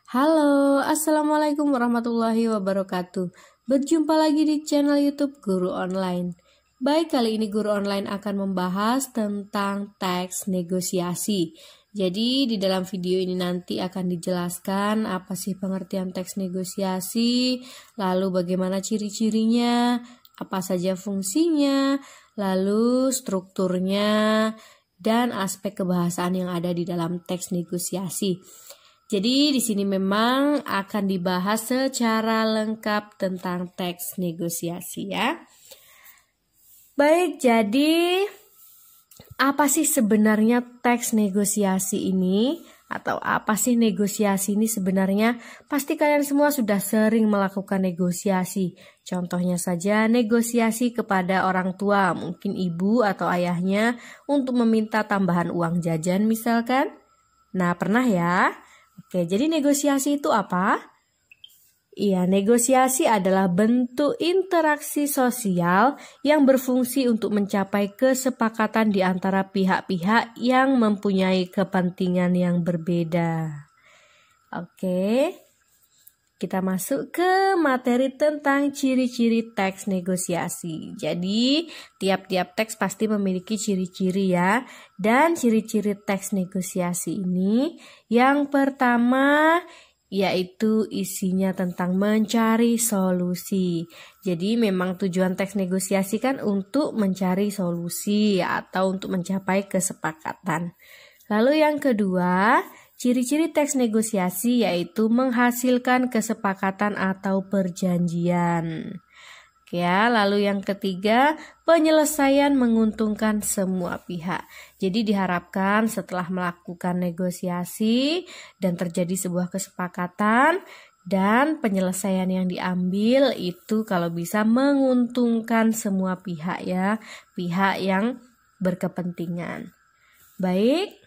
Halo, Assalamualaikum warahmatullahi wabarakatuh. Berjumpa lagi di channel YouTube Guru Online. Baik, kali ini Guru Online akan membahas tentang teks negosiasi. Jadi, di dalam video ini nanti akan dijelaskan apa sih pengertian teks negosiasi, lalu bagaimana ciri-cirinya, apa saja fungsinya, lalu strukturnya, dan aspek kebahasaan yang ada di dalam teks negosiasi. Jadi di sini memang akan dibahas secara lengkap tentang teks negosiasi ya. Baik, jadi apa sih sebenarnya teks negosiasi ini? Atau apa sih negosiasi ini sebenarnya? Pasti kalian semua sudah sering melakukan negosiasi. Contohnya saja negosiasi kepada orang tua, mungkin ibu atau ayahnya untuk meminta tambahan uang jajan misalkan. Nah, pernah ya? Oke, jadi negosiasi itu apa? Iya, negosiasi adalah bentuk interaksi sosial yang berfungsi untuk mencapai kesepakatan di antara pihak-pihak yang mempunyai kepentingan yang berbeda. Oke, kita masuk ke materi tentang ciri-ciri teks negosiasi. Jadi, tiap-tiap teks pasti memiliki ciri-ciri ya. Dan ciri-ciri teks negosiasi ini yang pertama yaitu isinya tentang mencari solusi. Jadi, memang tujuan teks negosiasi kan untuk mencari solusi atau untuk mencapai kesepakatan. Lalu yang kedua, ciri-ciri teks negosiasi yaitu menghasilkan kesepakatan atau perjanjian. Oke ya, lalu yang ketiga, penyelesaian menguntungkan semua pihak. Jadi diharapkan setelah melakukan negosiasi dan terjadi sebuah kesepakatan dan penyelesaian yang diambil itu kalau bisa menguntungkan semua pihak ya, pihak yang berkepentingan. Baik.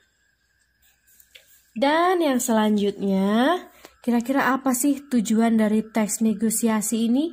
Dan yang selanjutnya, kira-kira apa sih tujuan dari teks negosiasi ini?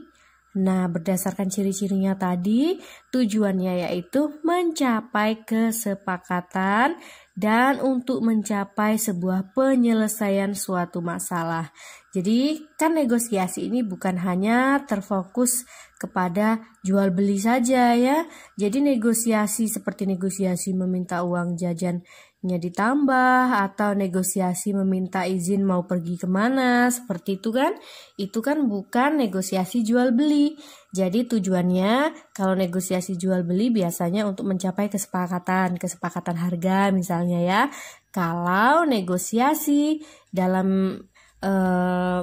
Nah, berdasarkan ciri-cirinya tadi, tujuannya yaitu mencapai kesepakatan dan untuk mencapai sebuah penyelesaian suatu masalah. Jadi, kan negosiasi ini bukan hanya terfokus kepada jual beli saja ya. Jadi negosiasi seperti negosiasi meminta uang jajannya ditambah atau negosiasi meminta izin mau pergi kemana, seperti itu kan. Itu kan bukan negosiasi jual beli. Jadi tujuannya kalau negosiasi jual beli biasanya untuk mencapai kesepakatan harga misalnya ya. Kalau negosiasi dalam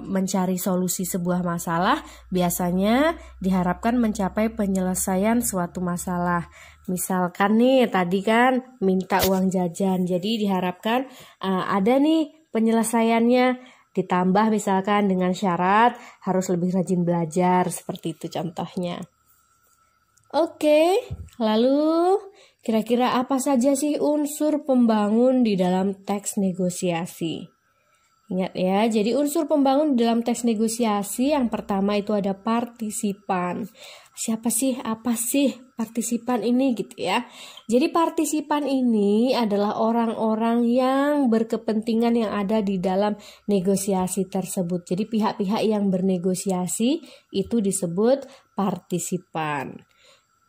mencari solusi sebuah masalah biasanya diharapkan mencapai penyelesaian suatu masalah. Misalkan nih tadi kan minta uang jajan, jadi diharapkan ada nih penyelesaiannya, ditambah misalkan dengan syarat harus lebih rajin belajar, seperti itu contohnya. Oke, lalu kira-kira apa saja sih unsur pembangun di dalam teks negosiasi? Ingat ya, jadi unsur pembangun dalam teks negosiasi yang pertama itu ada partisipan. Siapa sih, apa sih partisipan ini gitu ya. Jadi partisipan ini adalah orang-orang yang berkepentingan yang ada di dalam negosiasi tersebut. Jadi pihak-pihak yang bernegosiasi itu disebut partisipan.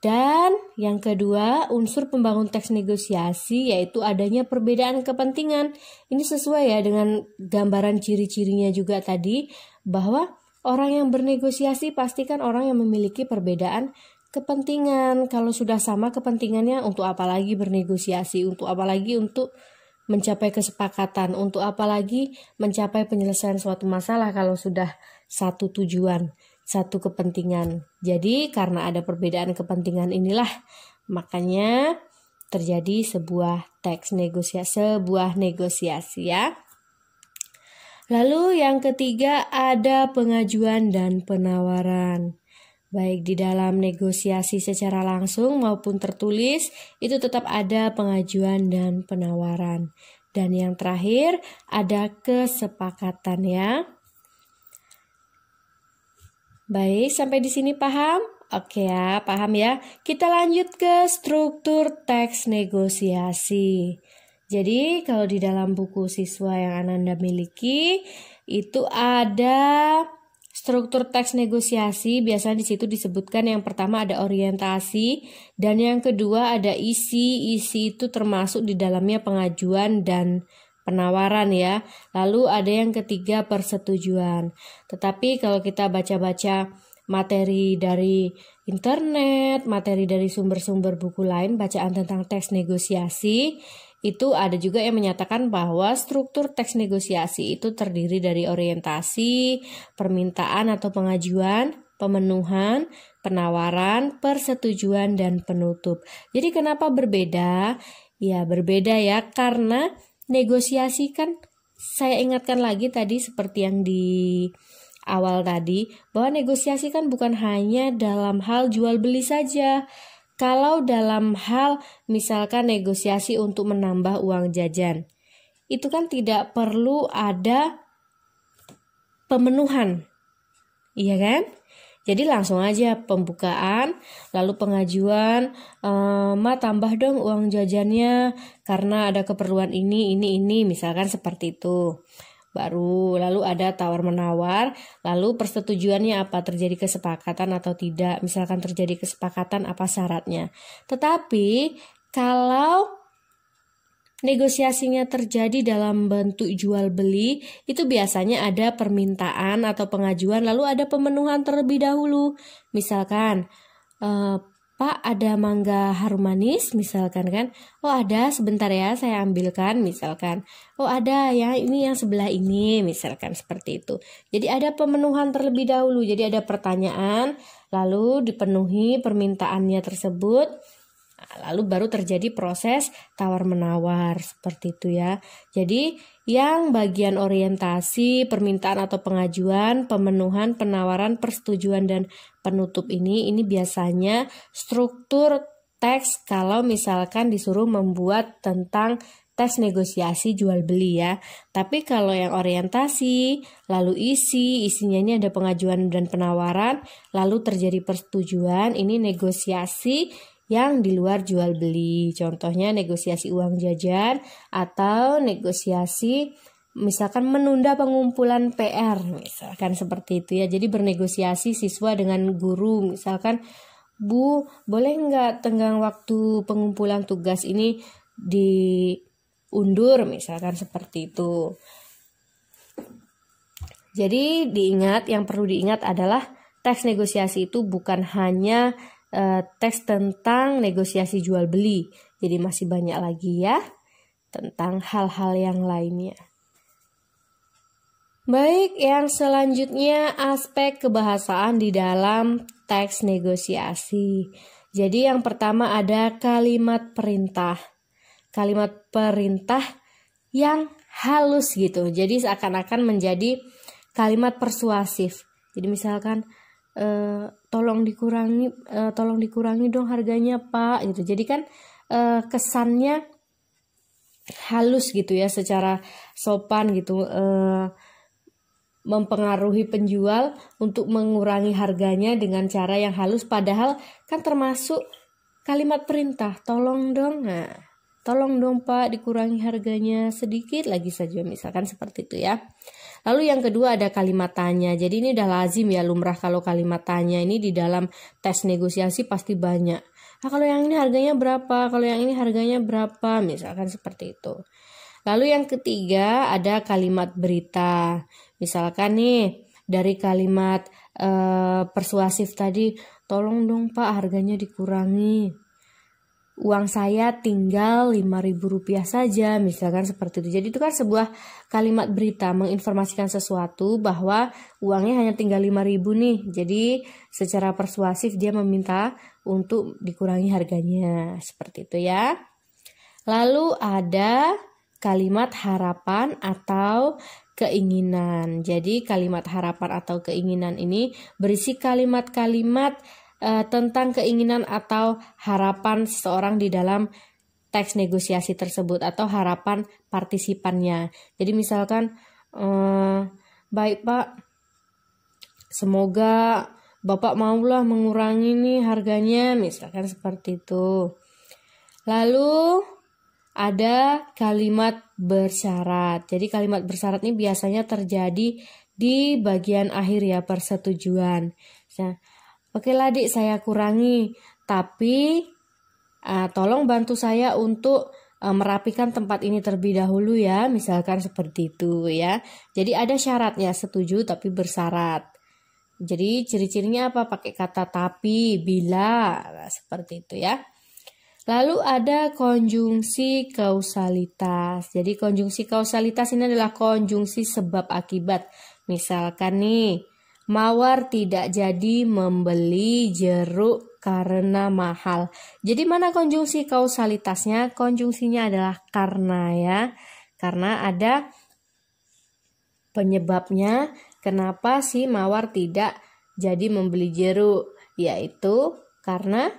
Dan yang kedua, unsur pembangun teks negosiasi yaitu adanya perbedaan kepentingan. Ini sesuai ya dengan gambaran ciri-cirinya juga tadi, bahwa orang yang bernegosiasi pastikan orang yang memiliki perbedaan kepentingan. Kalau sudah sama kepentingannya, untuk apa lagi bernegosiasi, untuk apa lagi untuk mencapai kesepakatan, untuk apa lagi mencapai penyelesaian suatu masalah kalau sudah satu tujuan, satu kepentingan. Jadi karena ada perbedaan kepentingan inilah makanya terjadi sebuah teks negosiasi ya. Lalu yang ketiga ada pengajuan dan penawaran. Baik di dalam negosiasi secara langsung maupun tertulis itu tetap ada pengajuan dan penawaran. Dan yang terakhir ada kesepakatan ya. Baik, sampai di sini paham? Oke ya, paham ya. Kita lanjut ke struktur teks negosiasi. Jadi kalau di dalam buku siswa yang Ananda miliki itu ada struktur teks negosiasi. Biasanya di situ disebutkan yang pertama ada orientasi dan yang kedua ada isi. Isi itu termasuk di dalamnya pengajuan dan penawaran ya. Lalu ada yang ketiga persetujuan. Tetapi kalau kita baca-baca materi dari internet, materi dari sumber-sumber buku lain, bacaan tentang teks negosiasi, itu ada juga yang menyatakan bahwa struktur teks negosiasi itu terdiri dari orientasi, permintaan atau pengajuan, pemenuhan, penawaran, persetujuan, dan penutup. Jadi kenapa berbeda? Ya berbeda ya, karena negosiasi kan saya ingatkan lagi tadi seperti yang di awal tadi, bahwa negosiasi kan bukan hanya dalam hal jual beli saja. Kalau dalam hal misalkan negosiasi untuk menambah uang jajan, itu kan tidak perlu ada pemenuhan, iya kan? Jadi langsung aja pembukaan, lalu pengajuan, Ma tambah dong uang jajannya karena ada keperluan ini, misalkan seperti itu. Lalu ada tawar-menawar, lalu persetujuannya apa, terjadi kesepakatan atau tidak, misalkan terjadi kesepakatan apa syaratnya. Tetapi kalau negosiasinya terjadi dalam bentuk jual beli, itu biasanya ada permintaan atau pengajuan, lalu ada pemenuhan terlebih dahulu. Misalkan, Pak ada mangga harum manis misalkan kan. Oh ada, sebentar ya saya ambilkan misalkan. Oh ada ya, ini yang sebelah ini misalkan seperti itu. Jadi ada pemenuhan terlebih dahulu. Jadi ada pertanyaan, lalu dipenuhi permintaannya tersebut. Lalu baru terjadi proses tawar-menawar seperti itu ya. Jadi yang bagian orientasi, permintaan atau pengajuan, pemenuhan, penawaran, persetujuan, dan penutup ini biasanya struktur teks kalau misalkan disuruh membuat tentang teks negosiasi jual beli ya. Tapi kalau yang orientasi, lalu isinya ini ada pengajuan dan penawaran, lalu terjadi persetujuan, ini negosiasi yang di luar jual beli. Contohnya negosiasi uang jajan atau negosiasi misalkan menunda pengumpulan PR, misalkan seperti itu ya. Jadi bernegosiasi siswa dengan guru, misalkan Bu, boleh nggak tenggang waktu pengumpulan tugas ini diundur, misalkan seperti itu. Jadi yang perlu diingat adalah teks negosiasi itu bukan hanya teks tentang negosiasi jual beli. Jadi masih banyak lagi ya tentang hal-hal yang lainnya. Baik, yang selanjutnya aspek kebahasaan di dalam teks negosiasi. Jadi yang pertama ada kalimat perintah. Kalimat perintah yang halus gitu. Jadi seakan-akan menjadi kalimat persuasif. Jadi misalkan tolong dikurangi dong harganya Pak gitu. Jadi kan kesannya halus gitu ya, secara sopan gitu, mempengaruhi penjual untuk mengurangi harganya dengan cara yang halus, padahal kan termasuk kalimat perintah, tolong dong Pak dikurangi harganya sedikit lagi saja, misalkan seperti itu ya. Lalu yang kedua ada kalimat tanya. Jadi ini udah lazim ya, lumrah kalau kalimat tanya ini di dalam tes negosiasi pasti banyak. Nah, kalau yang ini harganya berapa? Kalau yang ini harganya berapa? Misalkan seperti itu. Lalu yang ketiga ada kalimat berita. Misalkan nih dari kalimat persuasif tadi, tolong dong Pak harganya dikurangi. Uang saya tinggal Rp5.000 saja, misalkan seperti itu. Jadi itu kan sebuah kalimat berita menginformasikan sesuatu bahwa uangnya hanya tinggal 5.000 nih. Jadi secara persuasif dia meminta untuk dikurangi harganya, seperti itu ya. Lalu ada kalimat harapan atau keinginan. Jadi kalimat harapan atau keinginan ini berisi kalimat-kalimat tentang keinginan atau harapan seseorang di dalam teks negosiasi tersebut atau harapan partisipannya. Jadi misalkan, baik Pak, semoga Bapak maulah mengurangi nih harganya, misalkan seperti itu. Lalu ada kalimat bersyarat. Jadi kalimat bersyarat ini biasanya terjadi di bagian akhir ya, persetujuan. Nah, oke lah Dik, saya kurangi, tapi tolong bantu saya untuk merapikan tempat ini terlebih dahulu ya, misalkan seperti itu ya. Jadi ada syaratnya, setuju tapi bersyarat. Jadi ciri-cirinya apa? Pakai kata tapi, bila, nah, seperti itu ya. Lalu ada konjungsi kausalitas. Jadi konjungsi kausalitas ini adalah konjungsi sebab akibat. Misalkan nih, Mawar tidak jadi membeli jeruk karena mahal. Jadi mana konjungsi kausalitasnya? Konjungsinya adalah karena ya. Karena ada penyebabnya kenapa si Mawar tidak jadi membeli jeruk, yaitu karena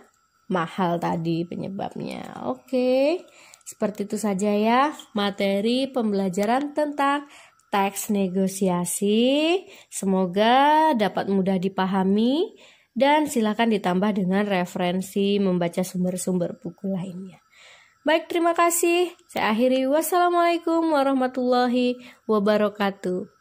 mahal tadi penyebabnya. Oke, seperti itu saja ya materi pembelajaran tentang teks negosiasi. Semoga dapat mudah dipahami dan silakan ditambah dengan referensi membaca sumber-sumber buku lainnya. Baik, terima kasih. Saya akhiri. Wassalamualaikum warahmatullahi wabarakatuh.